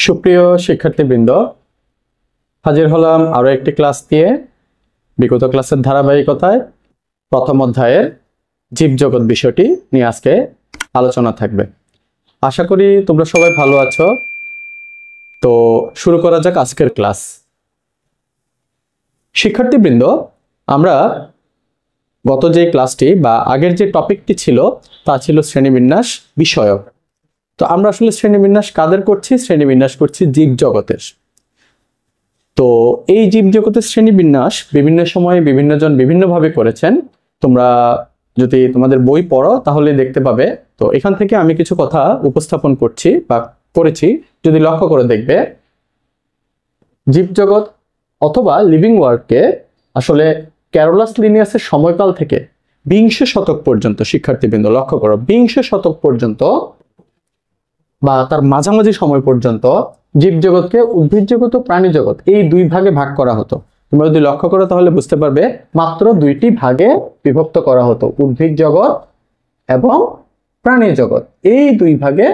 সুপ্রিয় শিক্ষার্থীবৃন্দ, হাজির হলাম আরো একটি ক্লাস দিয়ে। বিগত ক্লাসের ধারাবাহিকতায় প্রথম অধ্যায়ের জীবজগৎ বিষয়টি নিয়ে আজকে আলোচনা থাকবে। আশা করি তোমরা সবাই ভালো আছো। তো শুরু করা যাক আজকের ক্লাস। শিক্ষার্থীবৃন্দ, আমরা গত যে ক্লাসটি বা আগের যে টপিকটি ছিল তা ছিল শ্রেণীবিন্যাস বিষয়ক। তো আমরা আসলে শ্রেণীবিন্যাস কাদের করছি? শ্রেণীবিন্যাস করছি জীবজগতের। তো এই জীবজগতের শ্রেণীবিন্যাস বিভিন্ন সময়ে বিভিন্নজন বিভিন্নভাবে করেছেন। তোমরা যদি তোমাদের বই পড়ো তাহলে দেখতে পাবে। তো এখান থেকে আমি কিছু কথা উপস্থাপন করছি বা করেছি, যদি লক্ষ্য করে দেখবে। জীবজগৎ অথবা লিভিং ওয়ার্ল্ডকে আসলে ক্যারোলাস লিনিয়াসের সময়কাল থেকে বিংশ শতক পর্যন্ত, শিক্ষার্থীবৃন্দ লক্ষ্য করো, বিংশ শতক পর্যন্ত বা তার মাঝামাঝি সময় পর্যন্ত জীবজগৎকে উদ্ভিদ জগৎ ও প্রাণী জগৎ এই দুই ভাগে ভাগ করা হতো। তোমরা যদি লক্ষ্য করো তাহলে বুঝতে পারবে মাত্র দুইটি ভাগে বিভক্ত করা হতো, উদ্ভিদ জগৎ এবং প্রাণী জগৎ। এই দুই ভাগে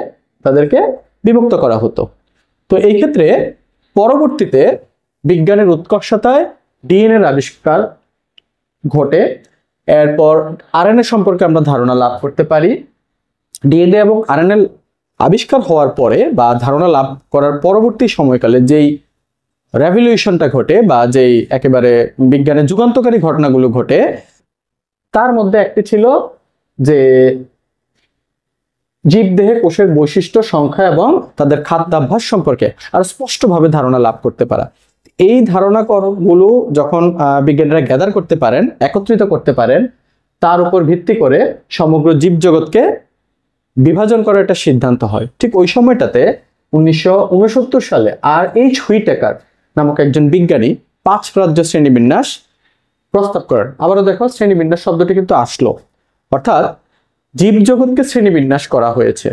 তাদেরকে বিভক্ত করা হতো। তো এই ক্ষেত্রে পরবর্তীতে বিজ্ঞানের উৎকর্ষতায় ডিএনএর আবিষ্কার ঘটে। এরপর আরএনএ সম্পর্কে আমরা ধারণা লাভ করতে পারি। ডিএনএ এবং আরএনএ আবিষ্কার হওয়ার পরে বা ধারণা লাভ করার পরবর্তী সময়কালে যেই রেভলিউশনটা ঘটে বা যেই একেবারে বিজ্ঞানের যুগান্তকারী ঘটনাগুলো ঘটে, তার মধ্যে একটি ছিল যে জীবদেহে কোষের বৈশিষ্ট্য, সংখ্যা এবং তাদের খাদ্যাভ্যাস সম্পর্কে আর স্পষ্টভাবে ধারণা লাভ করতে পারা। এই ধারণাগুলো যখন বিজ্ঞানীরা গ্যাদার করতে পারেন, একত্রিত করতে পারেন, তার উপর ভিত্তি করে সমগ্র জীবজগৎকে বিভাজন করার একটা সিদ্ধান্ত হয়। ঠিক ওই সময়টাতে 1969 সালে আর.এইচ. হুইটেকার নামক একজন বিজ্ঞানী 5 রাজ্য শ্রেণীবিন্যাস প্রস্তাব করেন। আবারও দেখো, শ্রেণীবিন্যাস শব্দটি কিন্তু আসলো, অর্থাৎ জীবজগৎকে শ্রেণীবিন্যাস করা হয়েছে,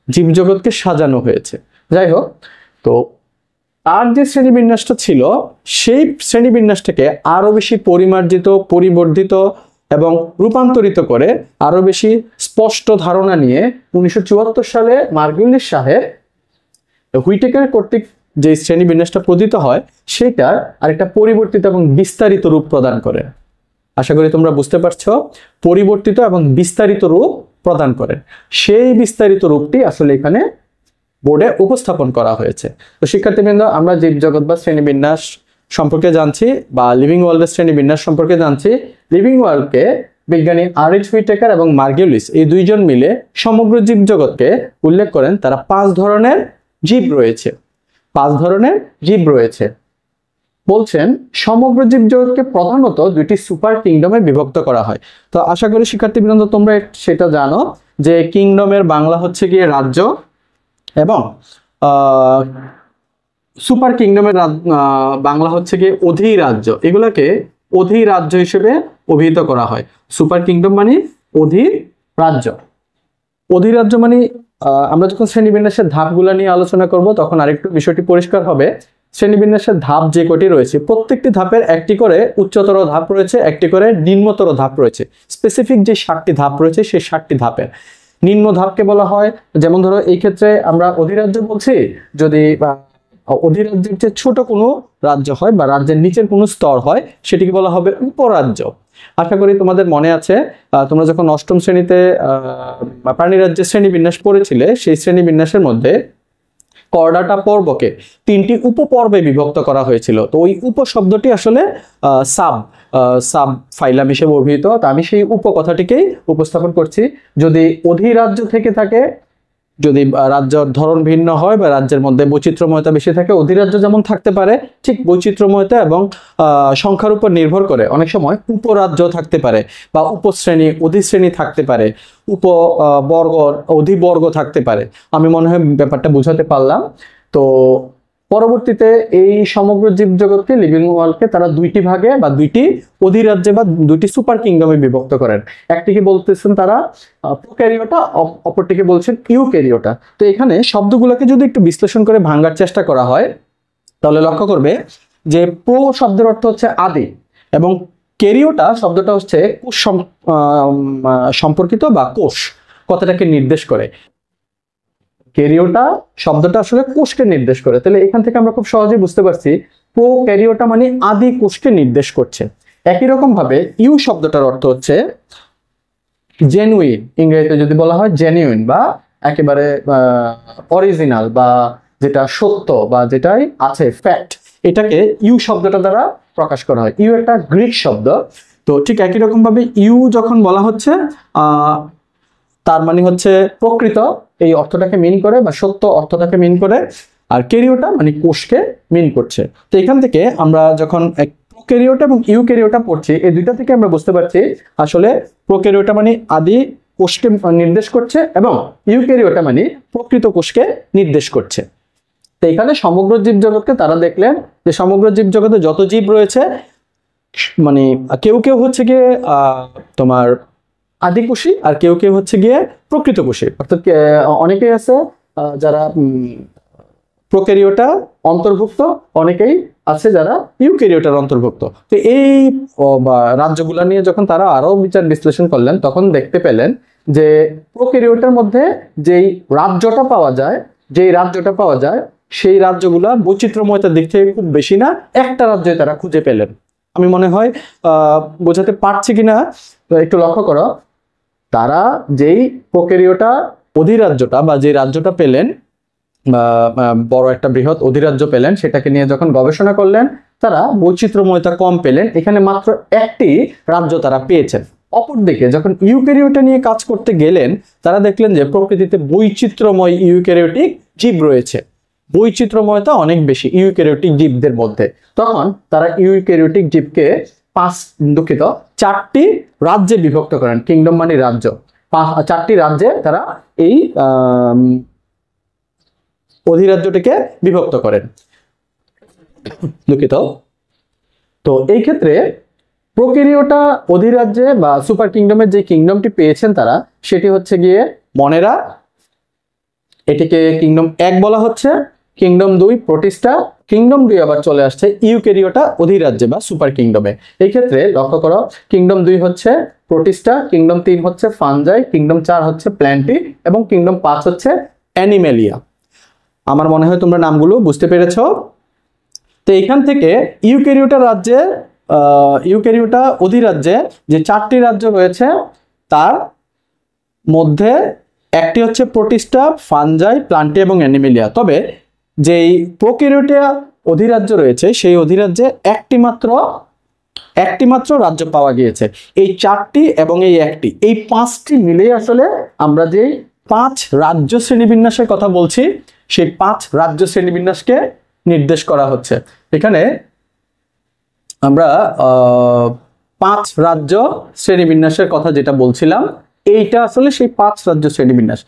জীবজগৎকে সাজানো হয়েছে। যাই হোক, তো আর যে শ্রেণীবিন্যাসটা ছিল সেই শ্রেণীবিন্যাসটাকে আরো বেশি পরিমার্জিত, পরিবর্ধিত এবং রূপান্তরিত করে আরো বেশি স্পষ্ট ধারণা নিয়ে 1974 সালে মার্গুলিস সাহেব হুইটেকার কর্তৃক যে শ্রেণীবিন্যাসটা প্রদত্ত হয় সেটার আরেকটা পরিবর্তিত এবং বিস্তারিত রূপ প্রদান করে। আশা করি তোমরা বুঝতে পারছো, পরিবর্তিত এবং বিস্তারিত রূপ প্রদান করেন। সেই বিস্তারিত রূপটি আসলে এখানে বোর্ডে উপস্থাপন করা হয়েছে। তো শিক্ষার্থীবৃন্দ, আমরা জীবজগৎ বা শ্রেণীবিন্যাস সম্পর্কে জানছি বা লিভিং ওয়ার্ল্ডের শ্রেণীবিন্যাস সম্পর্কে জানছি। লিভিং ওয়ার্ল্ডকে বিজ্ঞানী আর.এইচ. হুইটেকার এবং মার্গুলিস এই দুইজন মিলে সমগ্র জীবজগৎকে উল্লেখ করেন। তারা 5 ধরনের জীব রয়েছে, 5 ধরনের জীব রয়েছে। বলছেন সমগ্র জীবজগৎকে প্রধানত 2টি সুপার কিংডমে বিভক্ত করা হয়। তো আশা করি শিক্ষার্থীবৃন্দ তোমরা সেটা জানো যে কিংডমের বাংলা হচ্ছে গিয়ে রাজ্য এবং সুপার কিংডমের বাংলা হচ্ছে গিয়ে অধিরাজ্য। এগুলাকে অধিরাজ্য হিসেবে অভিহিত করা হয়। সুপার কিংডম মানে অধিরাজ্য, অধিরাজ্য মানে আমরা যখন শ্রেণীবিন্যাসের ধাপগুলো নিয়ে আলোচনা করব তখন আরেকটু বিষয়টি পরিষ্কার হবে। শ্রেণীবিন্যাসের ধাপ যে কটি রয়েছে, প্রত্যেকটি ধাপের একটি করে উচ্চতর ধাপ রয়েছে, একটি করে নিম্নতর ধাপ রয়েছে। স্পেসিফিক যে 7টি ধাপ রয়েছে সেই 7টি ধাপের নিম্ন ধাপকে বলা হয়, যেমন ধরো এই ক্ষেত্রে আমরা অধিরাজ্য বলছি, যদি অধিরাজ্যের যে ছোট কোনো রাজ্য হয় বা রাজ্যের নিচের কোনো স্তর হয় সেটিকে বলা হবে উপরাজ্য। আশা করি তোমাদের মনে আছে, তোমরা যখন 8ম শ্রেণীতে প্রাণীরাজ্যের শ্রেণীবিন্যাস পড়েছিলে, সেই শ্রেণীবিন্যাসের মধ্যে করডাটা পর্বকে 3টি উপপর্বে বিভক্ত করা হয়েছিল। তো ওই উপশব্দটি আসলে সাব ফাইলাম হিসেবে অভিহিত। তো আমি সেই উপকথাটিকেই উপস্থাপন করছি। যদি অধিরাজ্য থেকে থাকে, যদি রাজ্যের ধরন ভিন্ন হয় বা রাজ্যের মধ্যে বৈচিত্র্যময়তা বেশি থাকে, অধিরাজ্য যেমন থাকতে পারে ঠিক বৈচিত্র্যময়তা এবং সংখ্যার উপর নির্ভর করে অনেক সময় উপরাজ্য থাকতে পারে বা উপশ্রেণী, অধিশ্রেণী থাকতে পারে, উপবর্গ, অধিবর্গ থাকতে পারে। আমি মনে হয় ব্যাপারটা বুঝাতে পারলাম। তো পরবর্তীতে এই সমগ্র জীবজগৎকে, লিভিং ওয়ার্ল্ডকে তারা 2টি ভাগে বা 2টি অধিরাজ্যে বা 2টি সুপার কিংডমে বিভক্ত করেন। একটিকে বলতেছেন তারা প্রোক্যারিওটা, অপরটিকে বলছেন ইউক্যারিওটা। তো এখানে শব্দগুলোকে যদি একটু বিশ্লেষণ করে ভাঙার চেষ্টা করা হয় তাহলে লক্ষ্য করবে যে প্রো শব্দের অর্থ হচ্ছে আদি এবং ক্যারিওটা শব্দটা হচ্ছে কোষ সম্পর্কিত বা কোষ কথাটাকে নির্দেশ করে। ক্যারিওটা শব্দটা আসলে কোষকে নির্দেশ করে। তাহলে এখান থেকে আমরা খুব সহজেই বুঝতে পারছি প্রোক্যারিওটা মানে আদি কোষকে নির্দেশ করছে। একই রকম ভাবে ইউ শব্দটার অর্থ হচ্ছে জেনুইন, ইংরেজিতে যদি বলা হয় জেনুইন বা একেবারে অরিজিনাল বা যেটা সত্য বা যেটাই আছে ফ্যাক্ট, এটাকে ইউ শব্দটা দ্বারা প্রকাশ করা হয়। ইউ একটা গ্রিক শব্দ। তো ঠিক একই রকম ভাবে ইউ যখন বলা হচ্ছে তার মানে হচ্ছে প্রকৃত এই অর্থটাকে মিন করে বা সত্য অর্থটাকে মিন করে, আর ক্যারিওটা মানে কোষকে মিন করছে। তো এখান থেকে আমরা যখন প্রোক্যারিওটা এবং ইউক্যারিওটা পড়ছি, এই দুইটা থেকে আমরা বুঝতে পারছি আসলে প্রোক্যারিওটা মানে আদি কোষকে নির্দেশ করছে এবং ইউক্যারিওটা মানে প্রকৃত কোষকে নির্দেশ করছে। তো এখানে সমগ্র জীবজগৎকে তারা দেখলেন যে সমগ্র জীবজগতে যত জীব রয়েছে মানে কেউ কেউ হচ্ছে গিয়ে তোমার আদি কোষী আর কেউ কেউ হচ্ছে গিয়ে প্রকৃত কোষী, অর্থাৎ অনেকেই আছে যারা প্রোক্যারিওটা অন্তর্ভুক্ত, অনেকেই আছে যারা ইউক্যারিওটার অন্তর্ভুক্ত। তো এই রাজ্যগুলো নিয়ে যখন তারা আরো বিচার বিশ্লেষণ করলেন তখন দেখতে পেলেন যে প্রোক্যারিওটার মধ্যে যেই রাজ্যটা পাওয়া যায় সেই রাজ্যগুলা বৈচিত্র্যময়তার দিক থেকে খুব বেশি না, একটা রাজ্যই তারা খুঁজে পেলেন। আমি মনে হয় বোঝাতে পারছি কিনা একটু লক্ষ্য করো। তারা যেই প্রোক্যারিওটা অধিরাজ্যটা বা যে রাজ্যটা পেলেন, বড় একটা বৃহৎ অধিরাজ্য পেলেন, সেটাকে নিয়ে যখন গবেষণা করলেন তারা বৈচিত্র্যময়তা কম পেলেন, এখানে মাত্র একটি রাজ্য তারা পেয়েছেন। অপরদিকে যখন ইউক্যারিওটা নিয়ে কাজ করতে গেলেন তারা দেখলেন যে প্রকৃতিতে বৈচিত্র্যময় ইউক্যারিওটিক জীব রয়েছে, বৈচিত্র্যময়তা অনেক বেশি ইউক্যারিওটিক জীবদের মধ্যে। তখন তারা ইউক্যারিওটিক জীবকে চারটি রাজ্যে বিভক্ত করেন। কিংডম মানে রাজ্য, চারটি রাজ্যে তারা এই অধিরাজ্যটিকে বিভক্ত করেন। তো এই ক্ষেত্রে প্রোক্যারিওটা অধিরাজ্যে বা সুপার কিংডমের যে কিংডমটি পেয়েছেন তারা, সেটি হচ্ছে গিয়ে মনেরা, এটিকে কিংডম 1 বলা হচ্ছে। কিংডম 2 প্রোটিস্টা, কিংডম 2 আবার চলে আসছে ইউক্যারিওটা অধিরাজ্যে বা সুপার কিংডমে। এই ক্ষেত্রে লক্ষ্য করো, কিংডম 2 হচ্ছে প্রোটিস্টা, কিংডম 3 হচ্ছে ফানজাই, কিংডম 4 হচ্ছে প্ল্যান্টি এবং কিংডম 5 হচ্ছে অ্যানিমেলিয়া। আমার মনে হয় তোমরা নামগুলো বুঝতে পেরেছো। তো এখান থেকে ইউক্যারিওটা অধিরাজ্যে যে 4টি রাজ্য রয়েছে তার মধ্যে একটি হচ্ছে প্রোটিস্টা, ফানজাই, প্ল্যান্টি এবং অ্যানিমেলিয়া। তবে যেই প্রোক্যারিওটা অধিরাজ্য রয়েছে সেই অধিরাজ্যে একটি মাত্র রাজ্য পাওয়া গিয়েছে। এই 4টি এবং এই একটি, এই 5টি মিলে আসলে আমরা যে 5 রাজ্য শ্রেণীবিন্যাসের কথা বলছি সেই 5 রাজ্য শ্রেণীবিন্যাসকে নির্দেশ করা হচ্ছে। এখানে আমরা 5 রাজ্য শ্রেণীবিন্যাসের কথা যেটা বলছিলাম, এইটা আসলে সেই 5 রাজ্য শ্রেণীবিন্যাস।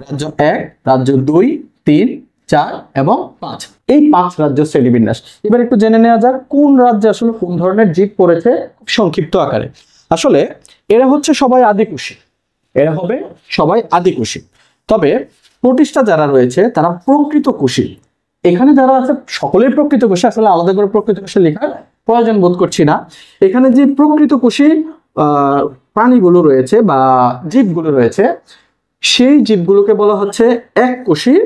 রাজ্য 1, রাজ্য 2, 3, 4 এবং 5, এই 5 রাজ্য শ্রেণীবিন্যাস। এবার একটু জেনে নেওয়া যাক কোন রাজ্যে আসলে কোন ধরনের জীব পড়েছে খুব সংক্ষিপ্ত আকারে। আসলে এরা হচ্ছে সবাই আদিকোষী, তবে প্রোটিস্টা যারা রয়েছে তারা প্রকৃত কোষী। এখানে যারা আছে সকলেই প্রকৃত কোষী, আসলে আলাদা করে প্রকৃত কোষী লেখার প্রয়োজন বোধ করছি না। এখানে যে প্রকৃত কোষী প্রাণীগুলো রয়েছে বা জীবগুলো রয়েছে সেই জীবগুলোকে বলা হচ্ছে এককোষী।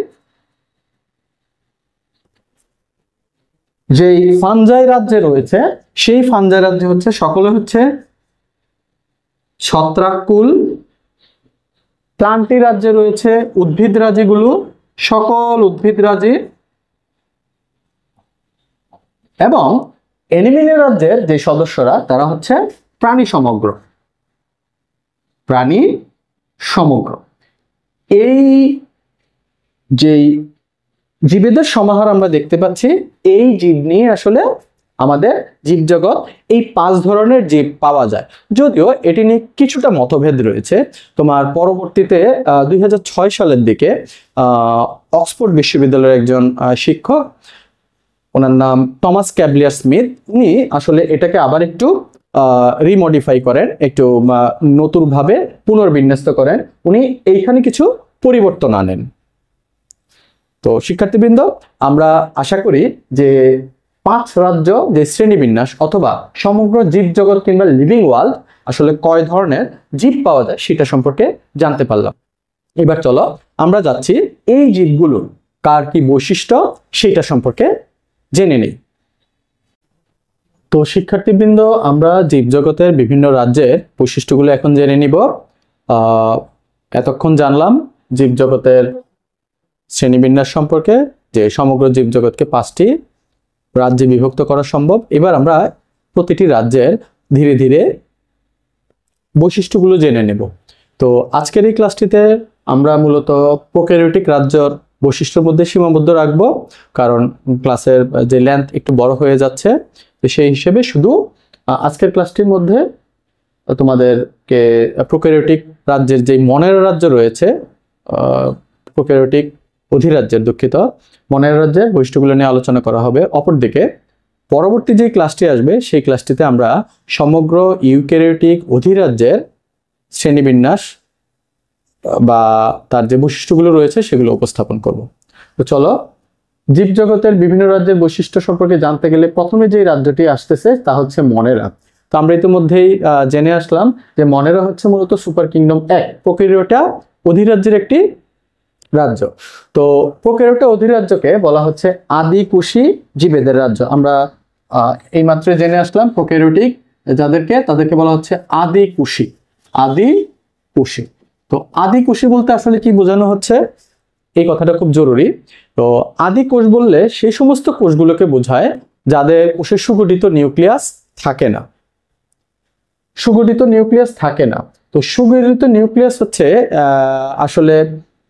যেই ফানজাই রাজ্যে রয়েছে সেই ফানজাই রাজ্যে হচ্ছে সকলে হচ্ছে ছত্রাককুল। প্লান্টি রাজ্যে রয়েছে উদ্ভিদ রাজিগুলো, সকল উদ্ভিদ রাজি। এবং অ্যানিমেলিয়া রাজ্যের যে সদস্যরা তারা হচ্ছে প্রাণী সমগ্র। এই যেই জীবেদের সমাহার আমরা দেখতে পাচ্ছি, এই জীব নিয়ে আসলে আমাদের জীবজগৎ এই 5 ধরনের জীব পাওয়া যায়। যদিও এটি নিয়ে কিছুটা মতভেদ রয়েছে। তোমার পরবর্তীতে 2006 সালের দিকে অক্সফোর্ড বিশ্ববিদ্যালয়ের একজন শিক্ষক, ওনার নাম টমাস ক্যাবলিয়ার স্মিথ, উনি আসলে এটাকে আবার একটু রিমডিফাই করেন, একটু নতুনভাবে পুনর্বিন্যস্ত করেন। উনি এইখানে কিছু পরিবর্তন আনেন। তো শিক্ষার্থীবৃন্দ, আমরা আশা করি যে 5 রাজ্য যে শ্রেণীবিন্যাস অথবা সমগ্র জীবজগৎ কিংবা লিভিং ওয়ার্ল্ড আসলে কয় ধরনের জীব পাওয়া যায় সেটা সম্পর্কে জানতে পারলাম। এবার চলো আমরা যাচ্ছি এই জীবগুলোর কার কি বৈশিষ্ট্য সেটা সম্পর্কে জেনে নেই। তো শিক্ষার্থীবৃন্দ, আমরা জীবজগতের বিভিন্ন রাজ্যের বৈশিষ্ট্যগুলো এখন জেনে নিব। এতক্ষণ জানলাম জীবজগতের শ্রেণীবিন্যাস সম্পর্কে, যে সমগ্র জীবজগৎকে 5টি রাজ্যে বিভক্ত করা সম্ভব। এবার আমরা প্রতিটি রাজ্যের ধীরে ধীরে বৈশিষ্ট্যগুলো জেনে নেব। তো আজকের এই ক্লাসটিতে আমরা মূলত প্রোক্যারিওটিক রাজ্যর বৈশিষ্ট্যের মধ্যে সীমাবদ্ধ রাখবো, কারণ ক্লাসের যে লেন্থ একটু বড় হয়ে যাচ্ছে। তো সেই হিসেবে শুধু আজকের ক্লাসটির মধ্যে তোমাদেরকে প্রোক্যারিওটিক রাজ্যের যে মনেরা রাজ্য রয়েছে, প্রোক্যারিওটিক অধিরাজ্যের, দুঃখিত, মনেরা রাজ্যের বৈশিষ্ট্যগুলো নিয়ে আলোচনা করা হবে। অপরদিকে পরবর্তী যে ক্লাসটি আসবে সেই ক্লাসটিতে আমরা সমগ্র ইউক্যারিওটিক অধিরাজ্যের শ্রেণীবিন্যাস বা তার যে বৈশিষ্ট্যগুলো রয়েছে সেগুলো উপস্থাপন করব। তো চলো, জীবজগতের বিভিন্ন রাজ্যের বৈশিষ্ট্য সম্পর্কে জানতে গেলে প্রথমে যে রাজ্যটি আসতেছে তা হচ্ছে মনেরা। তো আমরা ইতিমধ্যেই জেনে আসলাম যে মনেরা হচ্ছে মূলত সুপার কিংডম 1 প্রোক্যারিওটা অধিরাজ্যের একটি রাজ্য। তো প্রোক্যারিওটা অধিরাজ্যকে বলা হচ্ছে আদিকোষী জীবেদের রাজ্য। আমরা এইমাত্র জেনে আসলাম প্রোক্যারিওটিক যাদেরকে, তাদেরকে বলা হচ্ছে আদিকোষী। আদিকোষী। তো আদিকোষী বলতে আসলে কি বোঝানো হচ্ছে, এই কথাটা খুব জরুরি। তো আদি কোষ বললে সেই সমস্ত কোষগুলোকে বোঝায় যাদের কোষের সুগঠিত নিউক্লিয়াস থাকে না। সুগঠিত নিউক্লিয়াস থাকে না। তো সুগঠিত নিউক্লিয়াস হচ্ছে আসলে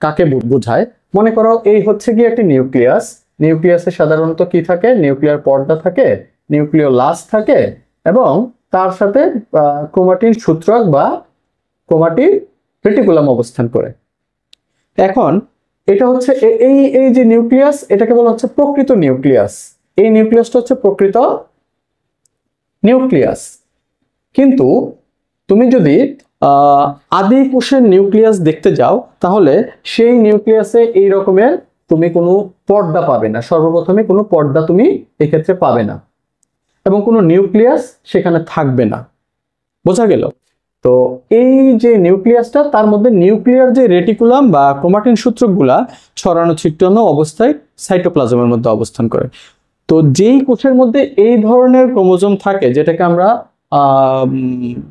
কাকে বোঝায়? মনে করো এই হচ্ছে কি একটি নিউক্লিয়াস। নিউক্লিয়াসে সাধারণত কি থাকে? নিউক্লিয়ার পর্দা থাকে, নিউক্লিওলাস থাকে এবং তার সাথে ক্রোমাটিন সূত্রক বা ক্রোমাটিন রেটিকুলাম অবস্থান করে। এখন এটা হচ্ছে এই যে নিউক্লিয়াস, এটাকে বলা হচ্ছে প্রকৃত নিউক্লিয়াস। এই নিউক্লিয়াসটা হচ্ছে প্রকৃত নিউক্লিয়াস। কিন্তু তুমি যদি আদি কোষের নিউক্লিয়াস দেখতে যাও তাহলে সেই নিউক্লিয়াসে এই রকমের তুমি কোনো পর্দা পাবে না। সর্বপ্রথমে কোনো পর্দা তুমি এক্ষেত্রে পাবে না এবং কোনো নিউক্লিয়াস সেখানে থাকবে না। বোঝা গেল? তো এই যে নিউক্লিয়াসটা, তার মধ্যে নিউক্লিয়ার যে রেটিকুলাম বা ক্রোমাটিন সূত্রকগুলা ছড়ানো ছিটানো অবস্থায় সাইটোপ্লাজমের মধ্যে অবস্থান করে। তো যেই কোষের মধ্যে এই ধরনের ক্রোমোজোম থাকে, যেটাকে আমরা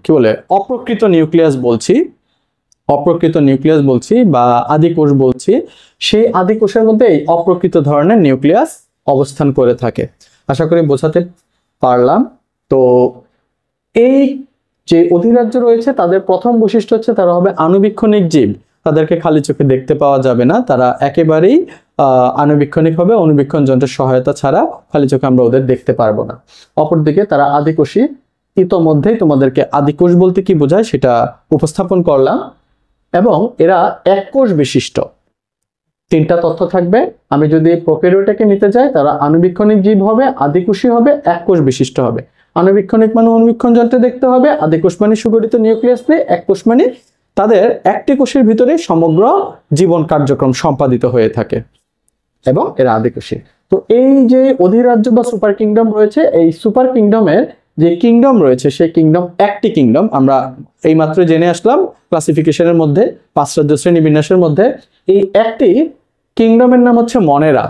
কি বলে অপ্রকৃত নিউক্লিয়াস বলছি, অপ্রকৃত নিউক্লিয়াস বলছি বা আদি কোষ বলছি, সেই আদি কোষের মধ্যে এই অপ্রকৃত ধরনের নিউক্লিয়াস অবস্থান করে থাকে। আশা করি বোঝাতে পারলাম। তো এই যে অধিরাজ্য রয়েছে তাদের প্রথম বৈশিষ্ট্য হচ্ছে তারা হবে আণুবীক্ষণিক জীব। তাদেরকে খালি চোখে দেখতে পাওয়া যাবে না, তারা একেবারেই আণুবীক্ষণিক হবে। অণুবীক্ষণ যন্ত্রের সহায়তা ছাড়া খালি চোখে আমরা ওদের দেখতে পারবো না। অপরদিকে তারা আদিকোষী। ইতোমধ্যেই তোমাদেরকে আদিকোষ বলতে কি বোঝায় সেটা উপস্থাপন করলাম। এবং এরা এক কোষ বিশিষ্ট। 3টা তথ্য থাকবে। আমি যদি প্রোক্যারিওটাকে নিতে যাই, তারা আণুবীক্ষণিক জীব হবে, আদিকোষী হবে, এক কোষ বিশিষ্ট হবে। আণুবীক্ষণিক মানে অণুবীক্ষণ যন্ত্রে দেখতে হবে, আদিকোষ মানে সুগঠিত নিউক্লিয়াস নিয়ে, এক কোষ মানে তাদের একটি কোষের ভিতরে সমগ্র জীবন কার্যক্রম সম্পাদিত হয়ে থাকে এবং এরা আদিকোষী। তো এই যে অধিরাজ্য বা সুপার কিংডম রয়েছে, এই সুপার কিংডমের যে কিংডম রয়েছে সেই কিংডম একটি কিংডম। আমরা এইমাত্র জেনে আসলাম ক্লাসিফিকেশনের মধ্যে 5 রাজ্য শ্রেণী বিন্যাসের মধ্যে এই একটি কিংডমের নাম হচ্ছে মনেরা।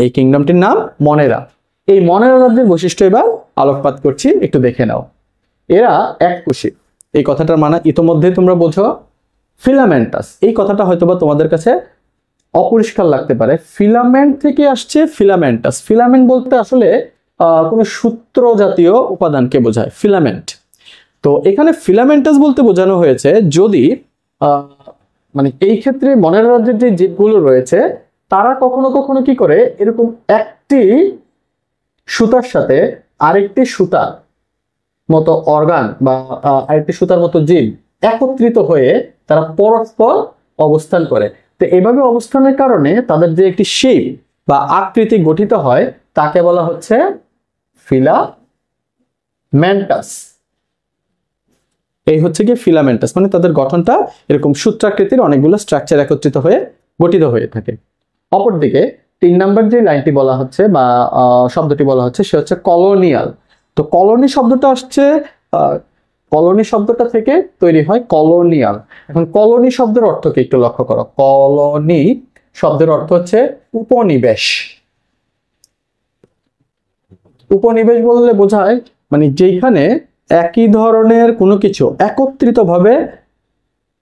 এই কিংডমটির নাম মনেরা। এই মনেরা রাজ্যের বৈশিষ্ট্য এবার আলোকপাত করছি, একটু দেখে নাও। এরা এককোষী। এই কথাটার মানে ইতোমধ্যে তোমরা বোঝো। ফিলামেন্টাস, এই কথাটা হয়তোবা তোমাদের কাছে অপরিষ্কার লাগতে পারে। ফিলামেন্ট থেকে আসছে ফিলামেন্টাস। ফিলামেন্ট বলতে আসলে কোনো সূত্র জাতীয় উপাদানকে বোঝায় ফিলামেন্ট। তো এখানে ফিলামেন্টাস বলতে বোঝানো হয়েছে যদি মানে এই ক্ষেত্রে মনেরা রাজ্যের যে জীবগুলো রয়েছে তারা কখনো কখনো কি করে, এরকম একটি সুতার সাথে আরেকটি সুতার মতো অর্গান বা আরেকটি সুতার মতো জীব একত্রিত হয়ে তারা পরস্পর অবস্থান করে। তো এইভাবে অবস্থানের কারণে তাদের যে একটি শেপ বা আকৃতি গঠিত হয় তাকে বলা হচ্ছে ফিলামেন্টাস। এই হচ্ছে কি ফিলামেন্টাস, মানে তাদের গঠনটা এরকম সূত্রাকৃতির অনেকগুলো স্ট্রাকচার একত্রিত হয়ে গঠিত হয়ে থাকে। অপরদিকে 3 নম্বর যে লাইনটি বলা হচ্ছে বা শব্দটি বলা হচ্ছে সে হচ্ছে কলোনিয়াল। তো কলোনি শব্দটা আসছে কলোনি শব্দটা থেকে তৈরি হয় কলোনিয়াল। এখন কলোনি শব্দের অর্থকে একটু লক্ষ্য করো। কলোনি শব্দের অর্থ হচ্ছে উপনিবেশ। উপনিবেশ বললে বোঝায় মানে যেখানে একই ধরনের কোনো কিছু একত্রিতভাবে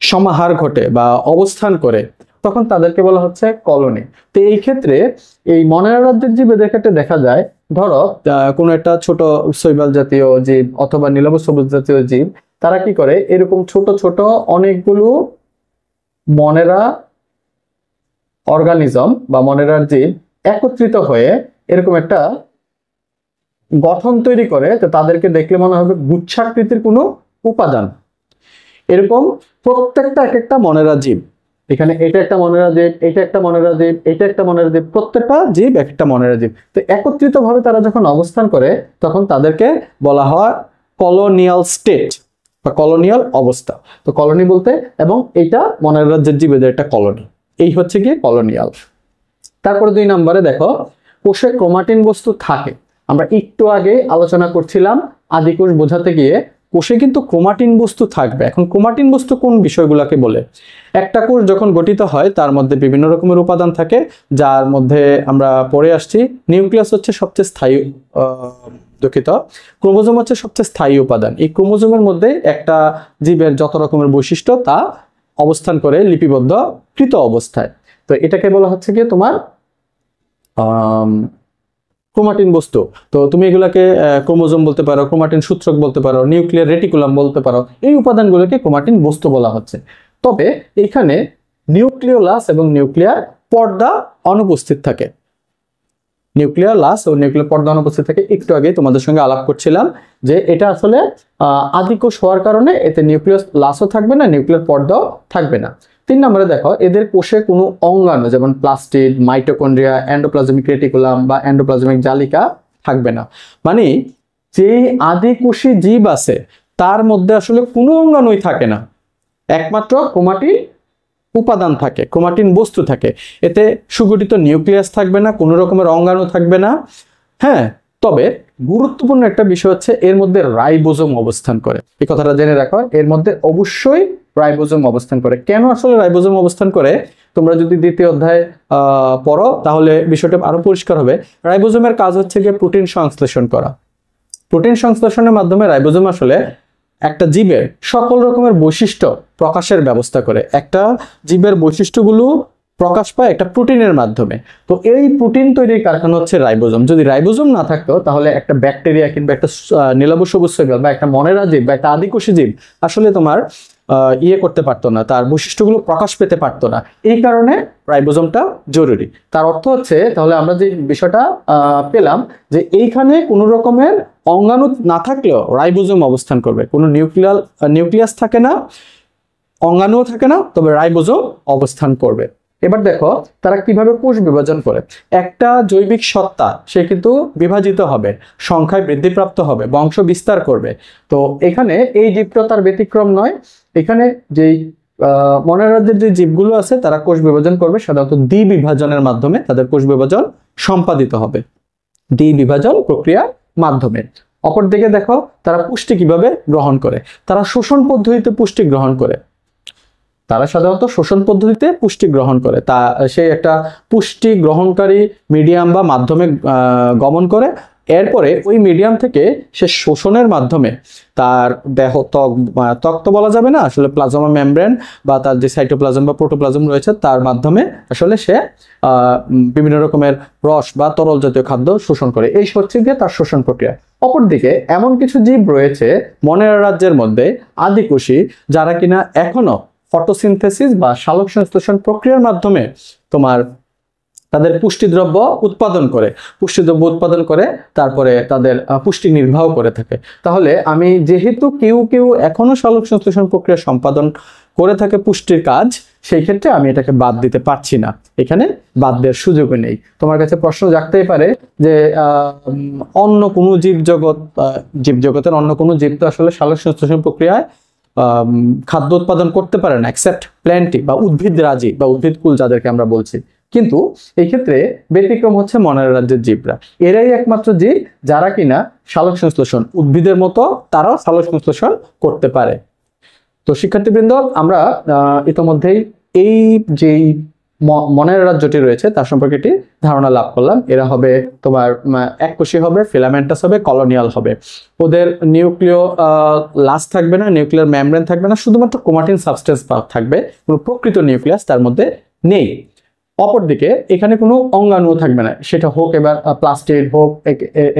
সমাহার ঘটে বা অবস্থান করে, তখন তাদেরকে বলা হচ্ছে কলোনি। তো এই ক্ষেত্রে এই মনেরা রাজ্যের জীবেদের ক্ষেত্রে দেখা যায়, ধরো কোনো একটা ছোট শৈবাল জাতীয় জীব অথবা নীলাভ সবুজ জাতীয় জীব, তারা কি করে এরকম ছোট ছোট অনেকগুলো মনেরা অর্গানিজম বা মনেরার জীব একত্রিত হয়ে এরকম একটা গঠন তৈরি করে। তো তাদেরকে দেখলে মনে হবে গুচ্ছাকৃতির কোনো উপাদান। এরকম প্রত্যেকটা এক একটা মনেরা জীব, এখানে এটা একটা মনেরা জীব, এটা একটা মনেরা জীব, এটা একটা মনেরা জীব, প্রত্যেকটা জীব একটা মনেরা জীব। তো একত্রিত ভাবে তারা যখন অবস্থান করে তখন তাদেরকে বলা হয় কলোনিয়াল স্টেট বা কলোনিয়াল অবস্থা। তো কলোনি বলতে, এবং এটা মনেরা রাজ্যের জীবেদের একটা কলোনি, এই হচ্ছে গিয়ে কলোনিয়াল। তারপরে 2 নম্বরে দেখো, কোষে ক্রোমাটিন বস্তু থাকে। আমরা একটু আগে আলোচনা করছিলাম আদিকোষ বোঝাতে গিয়ে কোষে কিন্তু ক্রোমাটিন বস্তু থাকবে। এখন ক্রোমাটিন বস্তু কোন বিষয়গুলোকে বলে? একটা কোষ যখন গঠিত হয় তার মধ্যে বিভিন্ন রকমের উপাদান থাকে, যার মধ্যে আমরা পড়ে আসছি নিউক্লিয়াস হচ্ছে সবচেয়ে স্থায়ী, দুঃখিত, ক্রোমোজোম হচ্ছে সবচেয়ে স্থায়ী উপাদান। এই ক্রোমোজোমের মধ্যে একটা জীবের যত রকমের বৈশিষ্ট্য তা অবস্থান করে লিপিবদ্ধ কৃত অবস্থায়। তো এটাকে বলা হচ্ছে গিয়ে তোমার ক্রোমাটিন বস্তু। তো তুমি এগুলাকে ক্রোমোজোম বলতে পারো, ক্রোমাটিন সূত্রক বলতে পারো, নিউক্লিয়ার রেটিকুলাম বলতে পারো। এই উপাদানগুলোকে ক্রোমাটিন বস্তু বলা হচ্ছে। তবে এখানে নিউক্লিওলাস এবং নিউক্লিয়ার পর্দা অনুপস্থিত থাকে। নিউক্লিয়ার লাস ও নিউক্লিয়ার পর্দা অনুপস্থিত থাকে। একটু আগে তোমাদের সঙ্গে আলাপ করছিলাম যে এটা আসলে আদিকোষ হওয়ার কারণে এতে নিউক্লিয়াস লাসও থাকবে না, নিউক্লিয়ার পর্দাও থাকবে না। 3 নম্বরে দেখো, এদের কোষে কোনো অঙ্গাণু যেমন প্লাস্টিড, মাইটোকন্ড্রিয়া, এন্ডোপ্লাজমিক রেটিকুলাম বা এন্ডোপ্লাজমিক জালিকা থাকবে না। মানে যেই আদিকোষী জীব আছে তার মধ্যে আসলে কোনো অঙ্গাণুই থাকে না, একমাত্র ক্রোমাটিন উপাদান থাকে, ক্রোমাটিন বস্তু থাকে। এতে সুগঠিত নিউক্লিয়াস থাকবে না, কোনো রকমের অঙ্গাণু থাকবে না। হ্যাঁ, তবে গুরুত্বপূর্ণ একটা বিষয় হচ্ছে এর মধ্যে রাইবোজোম অবস্থান করে। এই কথাটা জেনে রাখো, এর মধ্যে অবশ্যই রাইবোজোম অবস্থান করে। কেন আসলে রাইবোজোম অবস্থান করে, তোমরা যদি 2য় অধ্যায় পড়ো তাহলে বিষয়টা আরো পরিষ্কার হবে। রাইবোজোমের কাজ হচ্ছে গিয়ে প্রোটিন সংশ্লেষণ করা। প্রোটিন সংশ্লেষণের মাধ্যমে রাইবোজোম আসলে একটা জীবের সকল রকমের বৈশিষ্ট্য প্রকাশের ব্যবস্থা করে। একটা জীবের বৈশিষ্ট্যগুলো প্রকাশ পায় একটা প্রোটিনের মাধ্যমে। তো এই প্রোটিন তৈরির কারখানা হচ্ছে রাইবোজোম। যদি রাইবোজোম না থাকতো তাহলে একটা ব্যাকটেরিয়া কিংবা একটা নীলাভ সবুজ শৈবাল বা একটা মনেরা জীব বা একটা আদিকোষী জীব আসলে তোমার করতে পারতো না, তার বৈশিষ্ট্যগুলো প্রকাশ পেতে পারতো না। এই কারণে রাইবোজোমটা জরুরি। তার অর্থ হচ্ছে তাহলে আমরা যে বিষয়টা পেলাম যে এইখানে কোনো রকমের অঙ্গাণু না থাকলেও রাইবোজোম অবস্থান করবে। কোনো নিউক্লিয়াস থাকে না, অঙ্গাণুও থাকে না, তবে রাইবোজোম অবস্থান করবে। এবার দেখো তারা কিভাবে কোষ বিভাজন করে। একটা জৈবিক সত্তা সে কিন্তু বিভাজিত হবে, সংখ্যায় বৃদ্ধিপ্রাপ্ত হবে, বংশ বিস্তার করবে। তো এখানে এই জীবটা তার ব্যতিক্রম নয়। এখানে যেই মনের রাজ্যের যে জীবগুলো আছে তারা কোষ বিভাজন করবে সাধারণত দ্বিবিভাজনের মাধ্যমে। তাদের কোষ বিভাজন সম্পাদিত হবে দ্বিবিভাজন প্রক্রিয়ার মাধ্যমে। অপরদিকে দেখো তারা পুষ্টি কিভাবে গ্রহণ করে। তারা শোষণ পদ্ধতিতে পুষ্টি গ্রহণ করে। তারা সাধারণত শোষণ পদ্ধতিতে পুষ্টি গ্রহণ করে। তা সে একটা পুষ্টি গ্রহণকারী মিডিয়াম বা মাধ্যমে গমন করে। এরপরে ওই মিডিয়াম থেকে সে শোষণের মাধ্যমে তার দেহ ত্বক তো বলা যাবে না, আসলে প্লাজমা মেমব্রেন বা তার যে সাইটোপ্লাজম বা প্রোটোপ্লাজম রয়েছে তার মাধ্যমে আসলে সে বিভিন্ন রকমের রস বা তরল জাতীয় খাদ্য শোষণ করে। এই হচ্ছে গিয়ে তার শোষণ প্রক্রিয়া। অপরদিকে এমন কিছু জীব রয়েছে মনের রাজ্যের মধ্যে আদিকোষী, যারা কিনা এখনো ফটোসিনথেসিস বা সালোক সংশ্লেষণ প্রক্রিয়ার মাধ্যমে তোমার তাদের পুষ্টিদ্রব্য উৎপাদন করে তারপরে তাদের পুষ্টি নির্বাহ করে থাকে। তাহলে আমি যেহেতু কেউ এখনো সালোক সংশ্লেষণ প্রক্রিয়া সম্পাদন করে থাকে পুষ্টির কাজ, সেই ক্ষেত্রে আমি এটাকে বাদ দিতে পারছি না, এখানে বাদ দেওয়ার সুযোগও নেই। তোমার কাছে প্রশ্ন জাগতেই পারে যে অন্য কোনো জীবজগতের অন্য কোনো জীব তো আসলে সালোক সংশ্লেষণ প্রক্রিয়ায় খাদ্য উৎপাদন করতে পারে না, এক্সেপ্ট প্ল্যান্টই বা উদ্ভিদ রাজি বা উদ্ভিদ কুল যাদেরকে আমরা বলছি। কিন্তু এই ক্ষেত্রে ব্যতিক্রম হচ্ছে মনের রাজ্যের জীবরা। এরাই একমাত্র জীব যারা কিনা সালোক সংশ্লেষণ, উদ্ভিদের মতো তারাও সালোক সংশ্লেষণ করতে পারে। তো শিক্ষার্থীবৃন্দ, আমরা ইতোমধ্যেই এই যেই মনের রাজ্যটি রয়েছে তার সম্পর্কে একটি ধারণা লাভ করলাম। এরা হবে তোমার এককোষী হবে, ফিলামেন্টাস হবে, কলোনিয়াল হবে। ওদের নিউক্লিয় লাস্ট থাকবে না, নিউক্লিয়ার মেমব্রেন থাকবে না, শুধুমাত্র ক্রোমাটিন সাবস্টেন্স থাকবে, কোনো প্রকৃত নিউক্লিয়াস তার মধ্যে নেই। অপরদিকে এখানে কোনো অঙ্গাণুও থাকবে না, সেটা হোক এবার প্লাস্টিড হোক,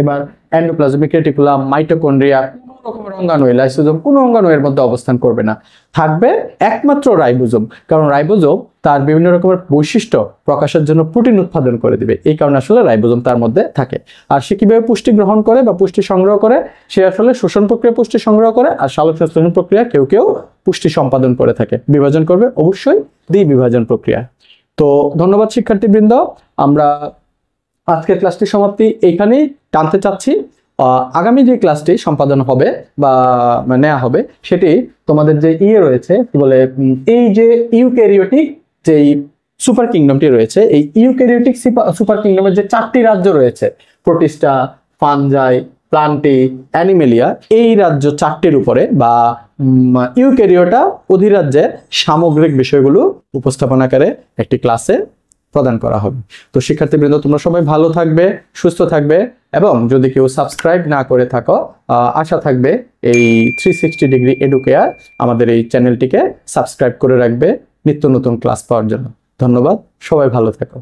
এবার এন্ডোপ্লাজমিক রেটিকুলাম, মাইটোকন্ড্রিয়া, কোনো রকমের অঙ্গাণু, লাইসোজোম, কোনো অঙ্গাণু এর মধ্যে অবস্থান করবে না। থাকবে একমাত্র রাইবোজোম, কারণ রাইবোজোম তার বিভিন্ন রকমের বৈশিষ্ট্য প্রকাশের জন্য প্রোটিন উৎপাদন করে দিবে, এই কারণে আসলে রাইবোজোম তার মধ্যে থাকে। আর সে কিভাবে পুষ্টি গ্রহণ করে বা পুষ্টি সংগ্রহ করে, সে আসলে শোষণ প্রক্রিয়া পুষ্টি সংগ্রহ করে, আর সালোক সংশ্লেষণ প্রক্রিয়া কেউ কেউ পুষ্টি সম্পাদন করে থাকে। বিভাজন করবে অবশ্যই দ্বিবিভাজন প্রক্রিয়া। তো ধন্যবাদ শিক্ষার্থীবৃন্দ, আমরা আজকের ক্লাসটি সমাপ্তি এইখানেই টানতে চাচ্ছি। আগামী যে ক্লাসটি সম্পাদন হবে বা নেওয়া হবে সেটি তোমাদের যে রয়েছে কি বলে, এই যে ইউক্যারিওটিক যেই সুপার কিংডমটি রয়েছে, এই ইউক্যারিওটিক সুপার কিংডমের যে 4টি রাজ্য রয়েছে, প্রোটিস্টা, ফানজাই, প্লান্টি, অ্যানিমেলিয়া, এই রাজ্য 4টির উপরে বা ইউক্যারিওটা অধিরাজ্যের সামগ্রিক বিষয়গুলো উপস্থাপনাকারে একটি ক্লাসে প্রদান করা হবে। তো শিক্ষার্থীবৃন্দ, তোমরা সবাই ভালো থাকবে, সুস্থ থাকবে, এবং যদি কেউ সাবস্ক্রাইব না করে থাকো, আশা থাকবে এই 360 ডিগ্রি এডুকেয়ার আমাদের এই চ্যানেলটিকে সাবস্ক্রাইব করে রাখবে নিত্য নতুন ক্লাস পাওয়ার জন্য। ধন্যবাদ, সবাই ভালো থাকো।